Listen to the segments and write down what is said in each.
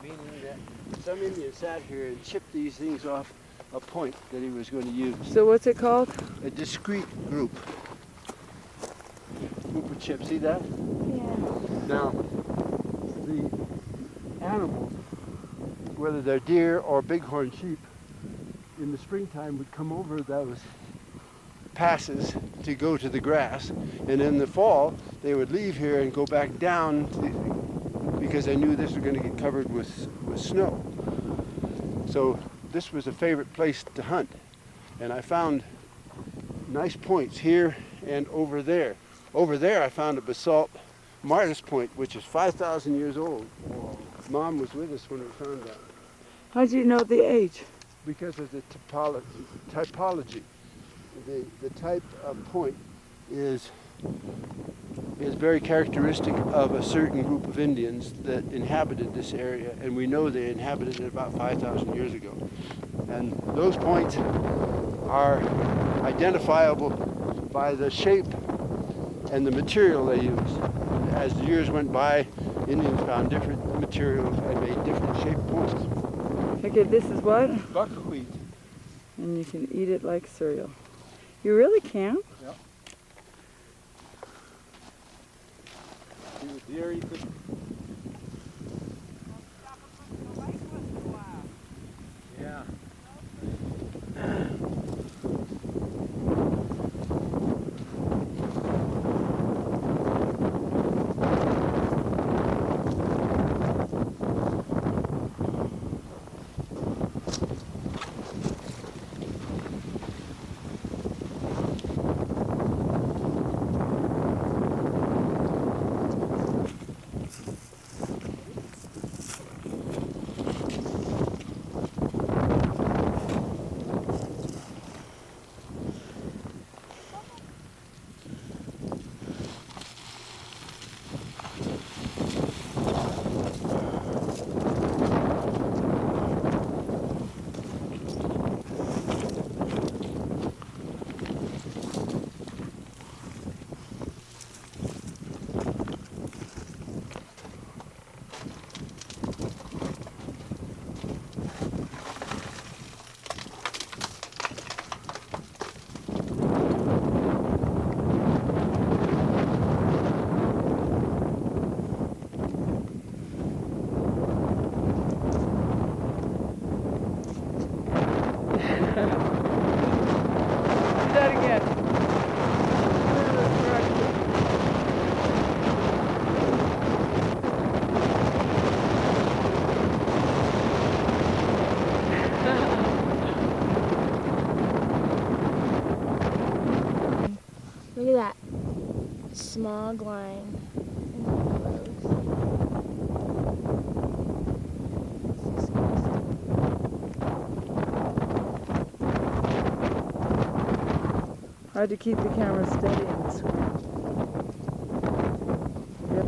meaning that some Indian sat here and chipped these things off a point that he was going to use. So what's it called? A discrete group. Group of chips. See that? Yeah. Now, the animals, whether they're deer or bighorn sheep, in the springtime would come over those passes to go to the grass, and in the fall they would leave here and go back down because they knew this was going to get covered with snow. So this was a favorite place to hunt, and I found nice points here and over there. Over there I found a basalt Martis point, which is 5,000 years old. Mom was with us when we found that. How did you know the age? Because of the typology. The type of point is very characteristic of a certain group of Indians that inhabited this area, and we know they inhabited it about 5,000 years ago. And those points are identifiable by the shape and the material they use. As the years went by, Indians found different materials and made different shaped points. Okay, this is what? Buckwheat. And you can eat it like cereal. You really can? Yeah. The deer eat it. Yeah. Do that again. Look at that smog line in the clothes. Hard to keep the camera steady in this one. Yep.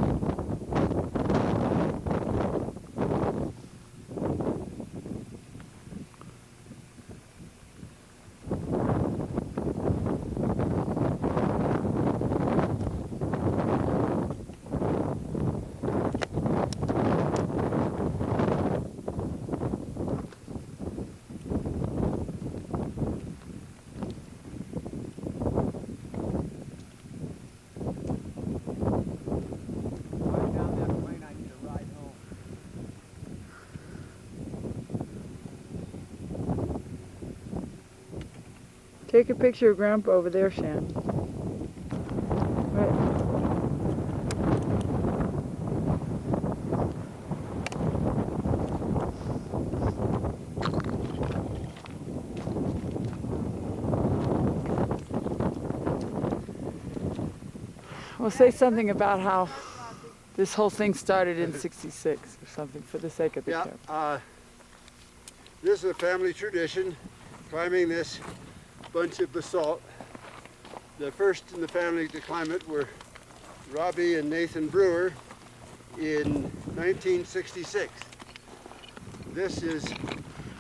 Take a picture of Grandpa over there, Shan. Right. Well, say something about how this whole thing started in '66 or something, for the sake of the camp. This is a family tradition, climbing this bunch of basalt. The first in the family to climb it were Robbie and Nathan Brewer in 1966. This is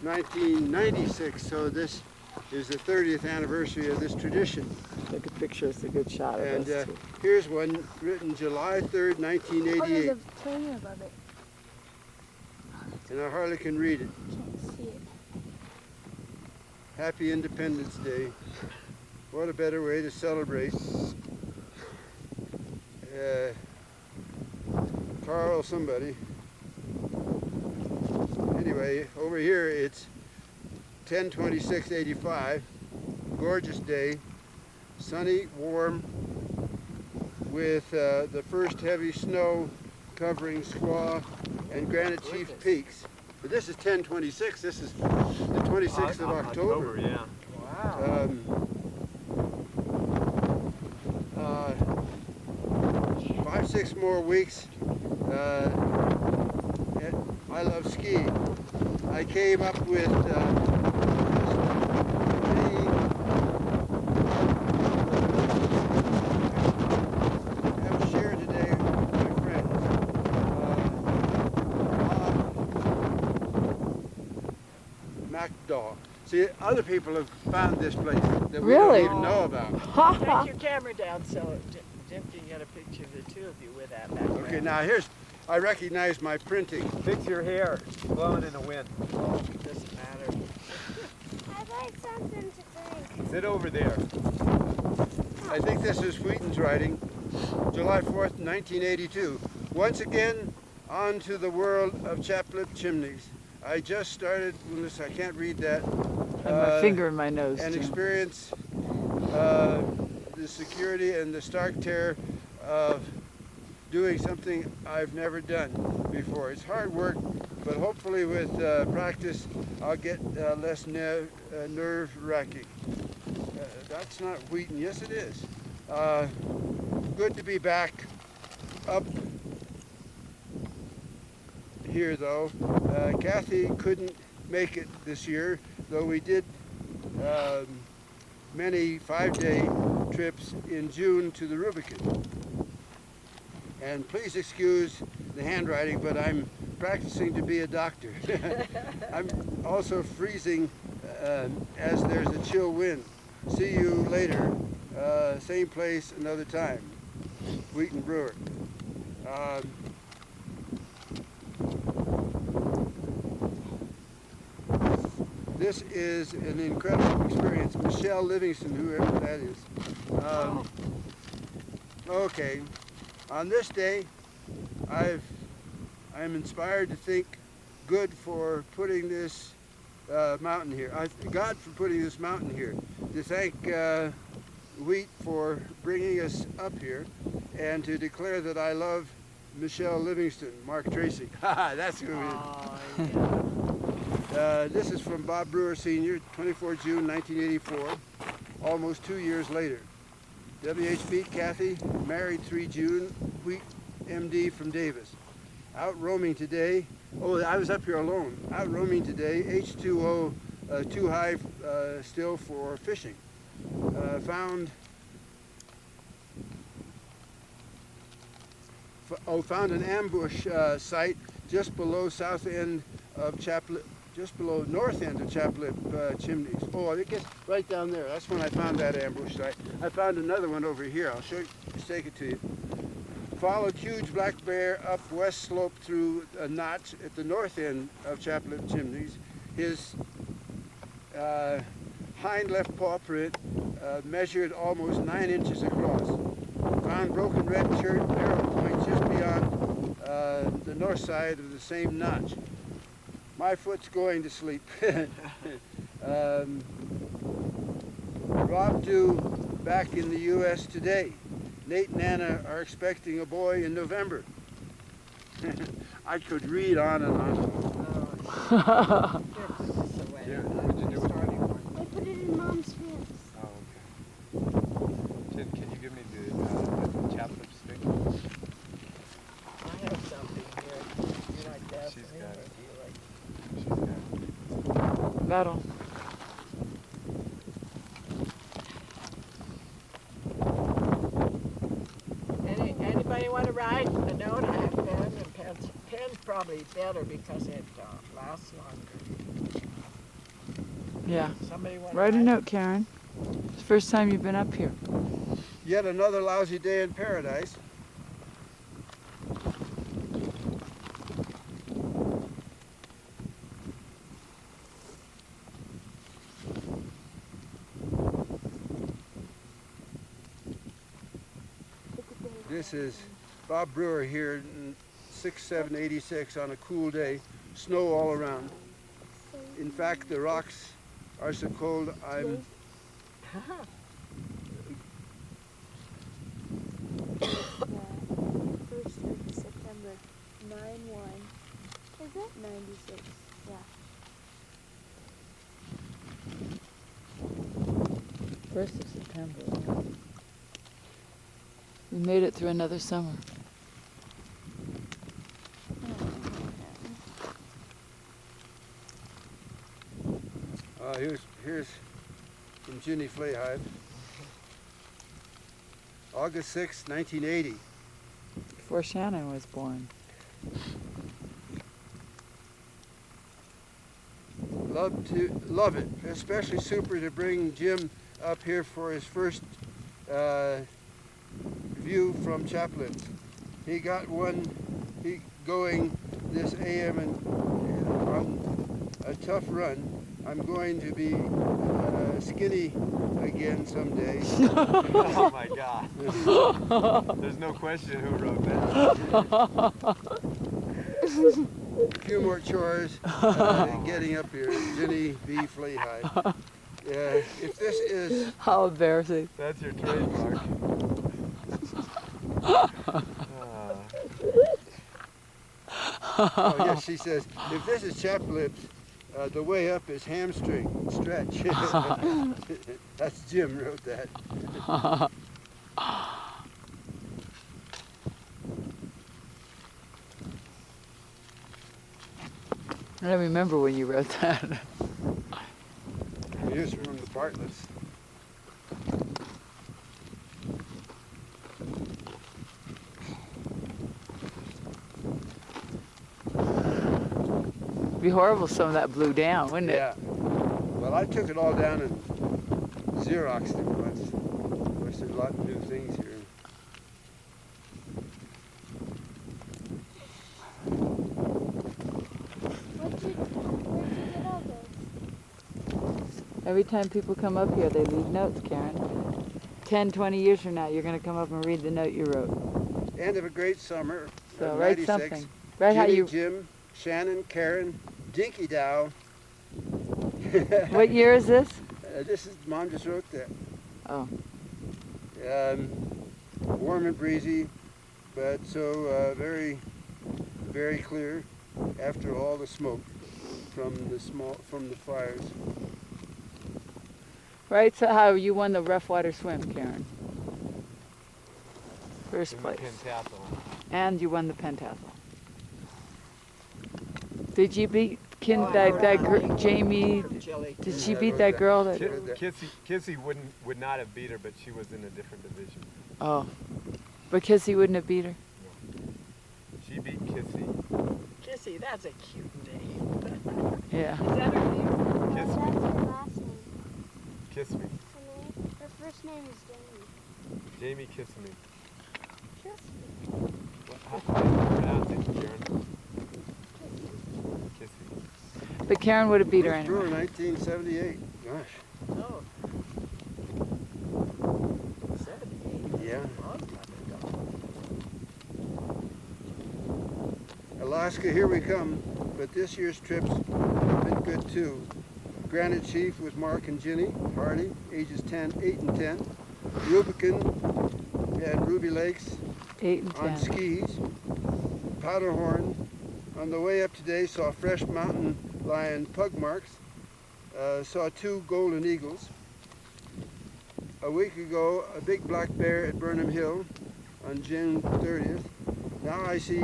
1996, so this is the 30th anniversary of this tradition. Take a picture, it's a good shot of And us too. here's one written July 3rd, 1988. Oh, there's a plane above it. Oh, that's and I hardly can read it. Can't see it. Happy Independence Day. What a better way to celebrate. Carl somebody. Anyway, over here it's 10/26/85. Gorgeous day. Sunny, warm, with the first heavy snow covering Squaw and Granite Chief peaks. But this is 10/26. This is the 26th of October. Yeah. Wow. 5-6 more weeks. I love skiing. I came up with have to share today with my friends. MacDaw. See, other people have found this place that we Really? don't even know about. Take your camera down so Jim can get a picture of the two of you with that background. Okay, now I recognize my printing. Fix your hair. It's blowing in the wind. Oh, it doesn't matter. I'd like something to drink. Sit over there. I think this is Wheaton's writing, July 4th, 1982. Once again, on to the world of Chapped Lip chimneys. I just started, I can't read that. And my finger in my nose, And Jim. experience the security and the stark terror of doing something I've never done before. It's hard work, but hopefully with practice, I'll get less nerve-wracking. That's not Wheaton. Yes, it is. Good to be back up here, though. Kathy couldn't make it this year, though we did many 5-day trips in June to the Rubicon. And please excuse the handwriting, but I'm practicing to be a doctor. I'm also freezing as there's a chill wind. See you later, same place, another time. Wheaton Brewer. This is an incredible experience. Michelle Livingston, whoever that is. Okay, on this day, I'm inspired to think good for putting this mountain here. God for putting this mountain here. To thank Wheat for bringing us up here, and to declare that I love Michelle Livingston, Mark Tracy. Haha, that's who it is. Oh, yeah. This is from Bob Brewer Sr., 24 June 1984, almost 2 years later. W.H. Beat, Kathy, married 3 June, Wheat, MD from Davis. Out roaming today. Oh, I was up here alone. Out roaming today, H2O too high still for fishing. Found an ambush site just below south end of Chapped Lip, just below north end of Chapped Lip chimneys. Oh, it gets right down there. That's when I found that ambush site. I found another one over here. I'll show you, take it to you. Followed huge black bear up west slope through a notch at the north end of Chapped Lip chimneys. His hind left paw print measured almost 9 inches across. Found broken red shirt arrow point just beyond the north side of the same notch. My foot's going to sleep. Rob due back in the U.S. today. Nate and Anna are expecting a boy in November. I could read on and on. Yeah, what'd you do with it? I put it in Mom's pants. Oh, okay. Jen, can you give me the Chapped Lips stick? I have something here. You like that? She's got it. Do you like She's got it. That'll. Anybody want to write a note? I have pen and pencil. Pen's probably better because it lasts longer. Yeah. Somebody want Write to a note, Karen. It's the first time you've been up here. Yet another lousy day in paradise. This is Bob Brewer here in 6/7/86 on a cool day. Snow all around. In fact, the rocks are so cold I'm First of September, 9/1. Is it? 96. Yeah. First of September. We made it through another summer. Here's from Ginny Flayhive. August 6, 1980. Before Shannon was born. Love it. Especially super to bring Jim up here for his first view from Chapped Lips. He got going this AM and on a tough run. I'm going to be skinny again someday. Oh my God. There's no question who wrote that. A few more chores getting up here. Ginny B. Flayhive. If this is... How embarrassing. That's your trademark. Oh, yes, she says, if this is Chapped Lips, the way up is hamstring stretch. That's Jim wrote that. I don't remember when you wrote that. Here's from the Bartletts. It'd be horrible if some of that blew down, wouldn't it? Yeah. Well, I took it all down and Xeroxed it once. Of course, there's a lot of new things here. Where'd you get all this? Every time people come up here, they leave notes, Karen. 10, 20 years from now, you're going to come up and read the note you wrote. End of a great summer. So of write 96. something. Write how Ginny, you... Jim, Shannon, Karen, Dinky Dow. What year is this? This is, Mom just wrote that. Oh. Warm and breezy, but so very, very clear after all the smoke from the fires. Right, so how you won the rough water swim, Karen. First In the place. pentathlon. And you won the pentathlon. Did you beat Jamie? Chili. Did she I beat wrote that that. girl that? Kissy would not have beat her, but she was in a different division. Oh, but Kissy wouldn't have beat her. She beat Kissy. Kissy, that's a cute name. Yeah. Is that her name? No, Kiss that's me. her last name. Kiss me. Her first name is Jamie. Jamie, kiss me. Kiss me. How do you pronounce it, Karen? Kissy. But Karen would have beat her Ruth Brewer, anyway. 1978. Gosh. Oh. 78. Yeah. A long time ago. Alaska, here we come. But this year's trip's been good too. Granite Chief with Mark and Ginny Hardy, ages 8 and 10. Rubicon at Ruby Lakes 8 and 10. on skis. Powderhorn. On the way up today, saw fresh mountain lion pug marks. Saw 2 golden eagles. A week ago, a big black bear at Burnham Hill on June 30th. Now I see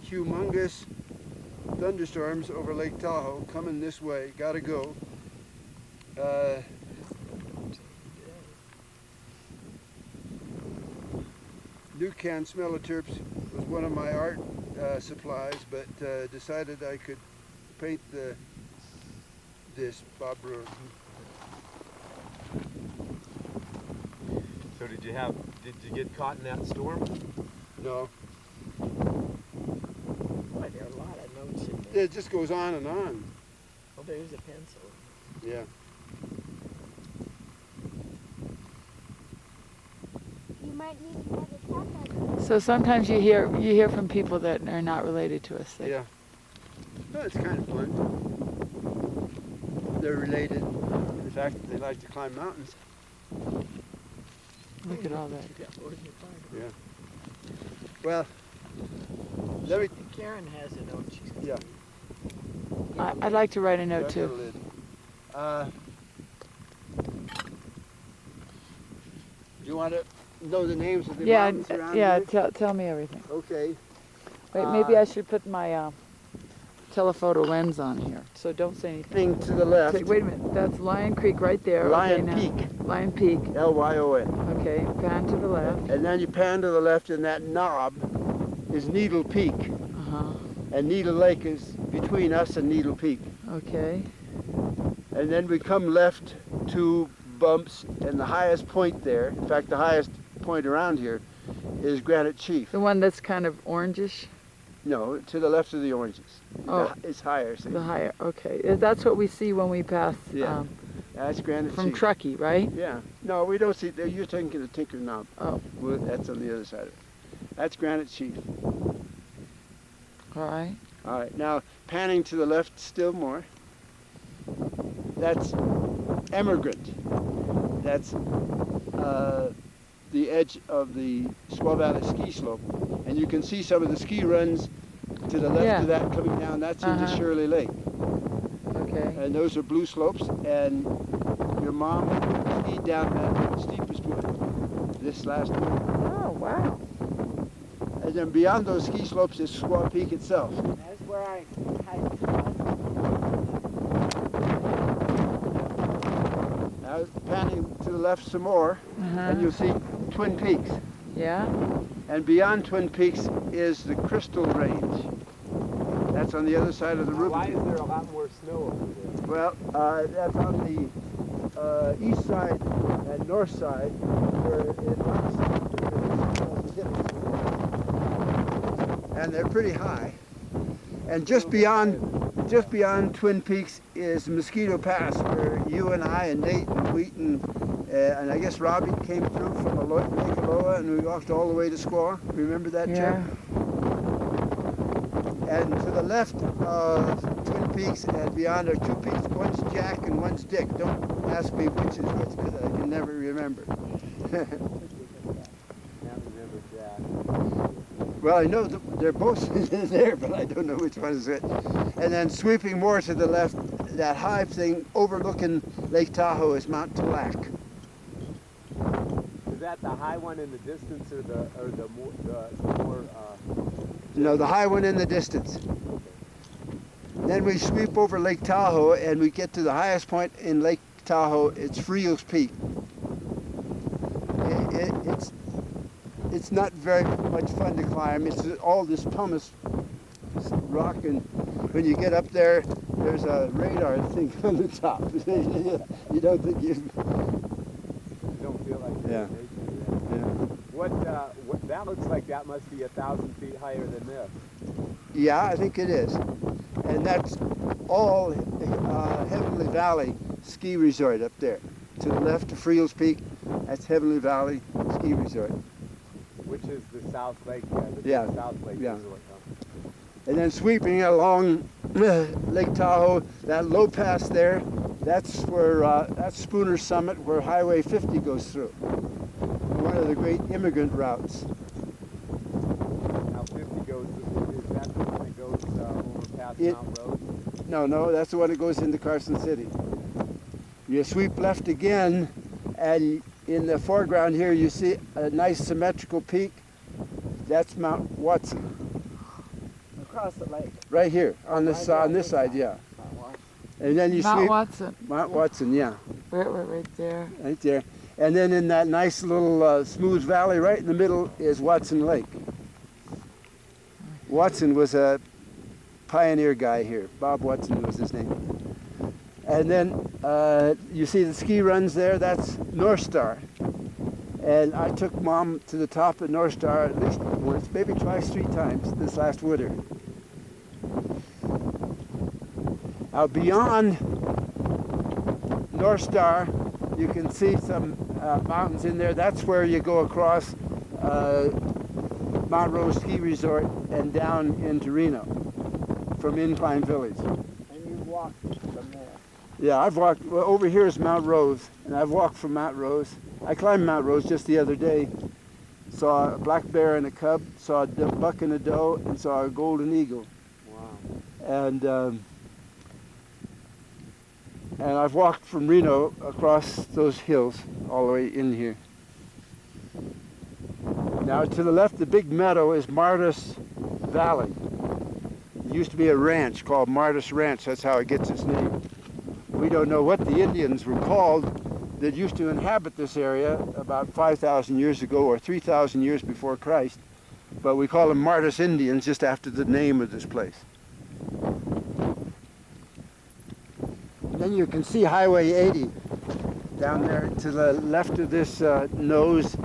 humongous thunderstorms over Lake Tahoe coming this way. Gotta go. New can Smelloterps was one of my art supplies, but decided I could paint this Bob Brewer. So did you get caught in that storm? No, Boy, there are a lot of notes in there. it just goes on and on. Oh, there's a pencil. Yeah. might need another tap. So sometimes you hear from people that are not related to us. Yeah. Well, it's kind of fun. They're related in the fact that they like to climb mountains. Look at all that. Yeah, where'd you find it? Yeah. Well, let me. Karen has a note. She's got Yeah. I'd like to write a note Yeah, too. lid. Do you want to know the names of the Yeah, mountains around yeah. here? Tell me everything. Okay. Wait, maybe I should put my telephoto lens on here. So don't say anything. Thing to the left. Okay, wait a minute. That's Lion Creek right there. Lion okay, now. Peak. Lion Peak. Lyon. Okay, pan to the left. And then you pan to the left, and that knob is Needle Peak. Uh-huh. And Needle Lake is between us and Needle Peak. Okay. And then we come left to bumps, and the highest point there, in fact, the highest point around here, is Granite Chief. The one that's kind of orangish? No, to the left of the oranges. Oh. It's higher, see? The higher, okay. That's what we see when we pass Yeah. That's Granite from Chief. Truckee, right? Yeah. No, we don't see, you're thinking of Tinker Knob. Oh. Well, that's on the other side of it. That's Granite Chief. All right. All right, now panning to the left still more. That's Emigrant. That's the edge of the Squaw Valley ski slope. And you can see some of the ski runs to the left Yeah. of that coming down. That's into Uh-huh. Shirley Lake. Okay. And those are blue slopes. And your mom skied down that steepest one this last week. Oh, wow. And then beyond those ski slopes is Squaw Peak itself. That's where I hiked. Now panning to the left some more, Uh-huh. and you'll see Twin Peaks. Yeah? And beyond Twin Peaks is the Crystal Range. That's on the other side of the river. Why is there a lot more snow over there? Well, that's on the east side and north side where it runs. And they're pretty high. And just beyond Twin Peaks is Mosquito Pass, where you and I and Nate and Wheaton and I guess Robbie came through from Lake Aloha, and we walked all the way to Squaw. Remember that Yeah. trip? And to the left of Twin Peaks and beyond are two peaks. One's Jack and one's Dick. Don't ask me which is which, because I can never remember. Well, I know they're both there, but I don't know which one is which. And then sweeping more to the left, that high thing overlooking Lake Tahoe is Mount Tulac. Is that the high one in the distance, or the more? No, the high one in the distance. Then we sweep over Lake Tahoe, and we get to the highest point in Lake Tahoe. It's Friel's Peak. It's not very much fun to climb. It's all this pumice rock, and when you get up there, there's a radar thing on the top. You don't think you... You don't feel like Yeah. What that looks like that must be 1,000 feet higher than this. Yeah, I think it is. And that's all Heavenly Valley Ski Resort up there. To the left of Friel's Peak, that's Heavenly Valley Ski Resort. Which is the South Lake, Yeah, South Lake yeah. Resort. And then sweeping along Lake Tahoe, that low pass there, that's where that's Spooner Summit, where Highway 50 goes through. One of the great immigrant routes. Now 50 goes, is that the one that goes over past Mount Rose? No, that's the one that goes into Carson City. You sweep left again, and in the foreground here you see a nice symmetrical peak. That's Mount Watson. Across the lake. Right here, on this side, yeah. And then you Mount sweep Watson. Mount Watson, yeah, Right there. right there. And then in that nice little smooth valley right in the middle is Watson Lake. Watson was a pioneer guy here. Bob Watson was his name. And then you see the ski runs there, that's North Star. And I took Mom to the top of North Star at least once, maybe twice, 3 times this last winter. Now beyond North Star, you can see some mountains in there. That's where you go across Mount Rose Ski Resort and down into Reno from Incline Village. And you walked from there. Yeah, I've walked, well, over here is Mount Rose, and I've walked from Mount Rose. I climbed Mount Rose just the other day. Saw a black bear and a cub, saw a buck and a doe, and saw a golden eagle. Wow. And I've walked from Reno across those hills all the way in here. Now to the left, the big meadow is Martis Valley. It used to be a ranch called Martis Ranch. That's how it gets its name. We don't know what the Indians were called that used to inhabit this area about 5,000 years ago or 3,000 years before Christ, but we call them Martis Indians just after the name of this place. Then you can see Highway 80 down there to the left of this nose.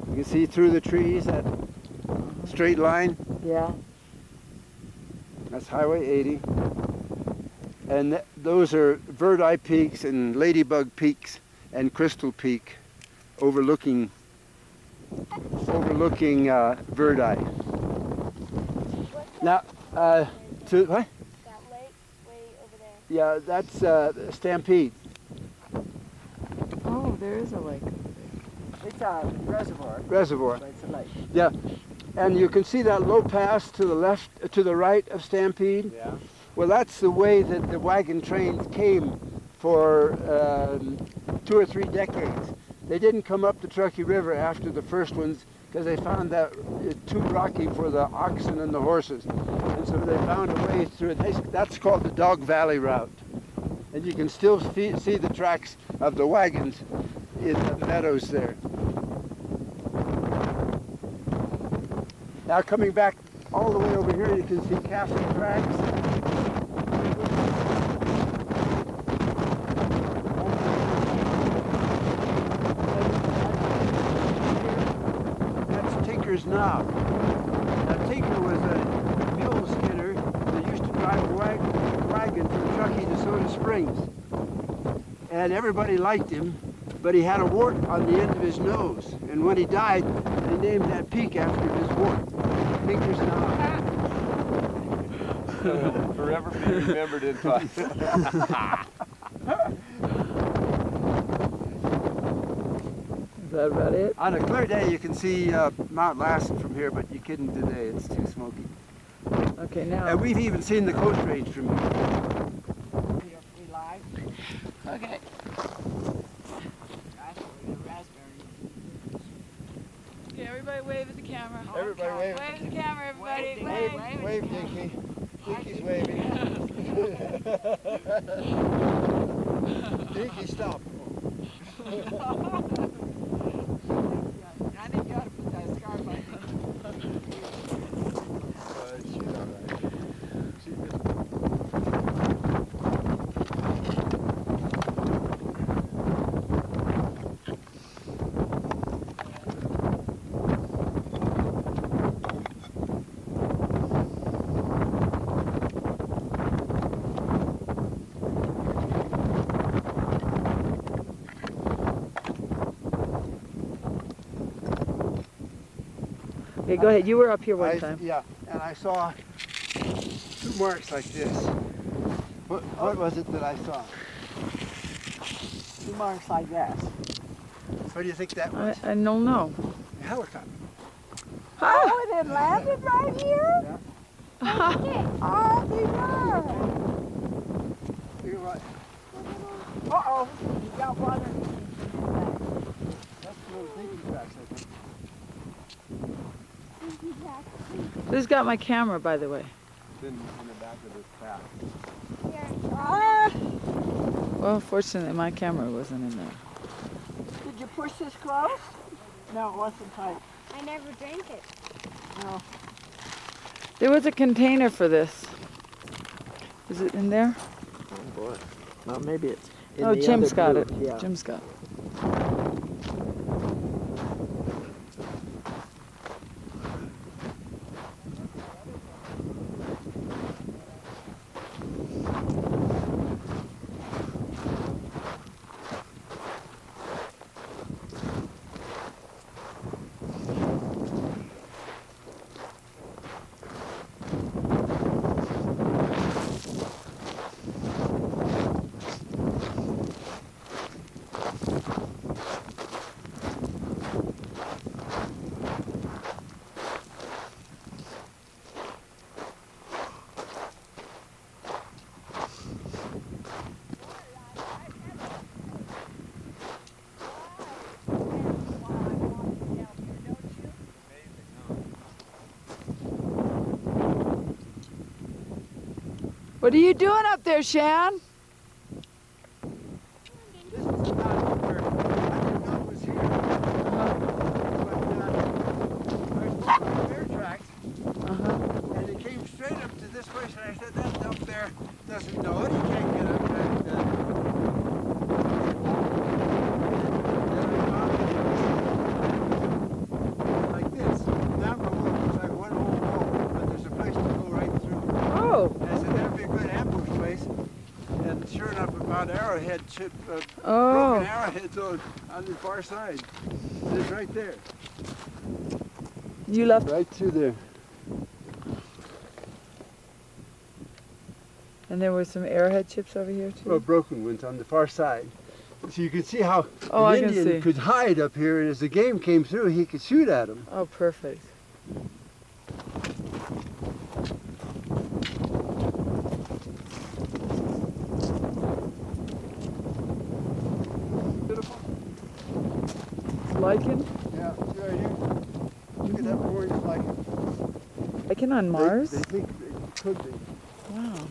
You can see through the trees that straight line. Yeah. That's Highway 80. And those are Verde Peaks and Ladybug Peaks and Crystal Peak overlooking Verde. Now, to what? That lake way over there. Yeah, that's Stampede. Oh, there is a lake. It's a reservoir, Reservoir. but it's a lake. Yeah, and you can see that low pass to the left, to the right of Stampede. Yeah. Well, that's the way that the wagon trains came for 2 or 3 decades. They didn't come up the Truckee River after the first ones because they found that too rocky for the oxen and the horses. And so they found a way through it. That's called the Dog Valley route. And you can still see the tracks of the wagons in the meadows there. Now coming back all the way over here, you can see Castle Tracks. That's Tinker's Knob. Now Tinker was a mule skinner that used to drive a wagon from Truckee to Soda Springs. And everybody liked him, but he had a wart on the end of his nose. And when he died, they named that peak after his wart. Tinker's Knob. Forever be remembered in time. Is that about it? On a clear day, you can see Mount Lassen from here, but you couldn't today. It's too smoky. Okay, now. And we've even seen the Coast Range from here. We live. Okay. Raspberry, raspberry. Okay, everybody wave at the camera. Everybody wave. Wave at the camera, everybody. Wave, Wave. Wave, Dinky. Dinky's waving. Dinky, stop. I think you ought to put that scarf on. She's all right. She's good. Okay, go ahead. You were up here one time. Yeah, and I saw 2 marks like this. What was it that I saw? 2 marks like that. What do you think that was? I don't know. A helicopter. Oh, and it landed right here? Okay. Oh, they were. You're right. Uh-oh, you got water. That's the little Dinky tracks, I think. Who's got my camera, by the way? It's in the back of this pack. Ah, Well, fortunately, my camera wasn't in there. did you push this close? No, it wasn't tight. I never drank it. No. There was a container for this. Is it in there? Oh, boy. Well, maybe it's in Oh, the Jim's other got blue. it. Yeah. Jim's got it. What are you doing up there, Shan? This was a mountain where I didn't know it was here. But I was on bear tracks, and it came straight up to this place, and I said, that up there doesn't know it. He can't get up there. Like this. That road looks like one whole wall, but there's a place to go right through. Oh. And I said, that'd be a good ambush place. And sure enough, about arrowhead broken Oh. arrowheads on the far side. It's right there. You left. Right through there. And there were some arrowhead chips over here too. Well, broken ones on the far side. So you can see how Oh, I an can Indian see. could hide up here, and as the game came through, he could shoot at them. Oh, perfect. Beautiful. Lichen? Yeah, see right here. Look at that orange lichen. Lichen on Mars? They think it could be. Wow.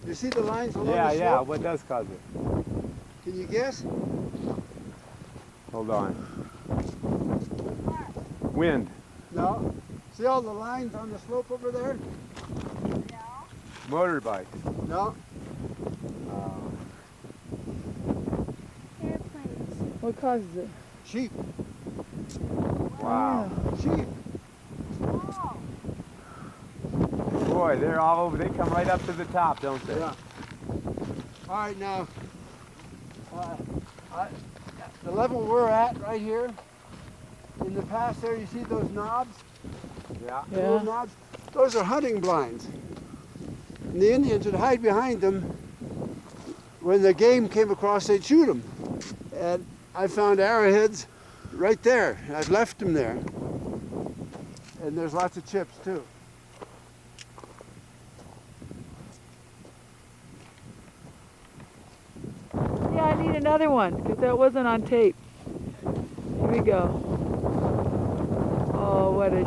You see the lines along Yeah, the yeah. slope? What does cause it? Can you guess? Hold on. Wind. No. See all the lines on the slope over there? Motorbike. No. Airplanes. What causes it? Sheep. Wow. Sheep. Boy, they're all over. They come right up to the top, don't they? Yeah. All right, now, the level we're at right here, in the past there, you see those knobs? Yeah. The little Yeah. knobs? Those are hunting blinds. And the Indians would hide behind them. When the game came across, they'd shoot them. And I found arrowheads right there. I've left them there. And there's lots of chips, too. Yeah, I need another one because that wasn't on tape. Here we go. Oh, what a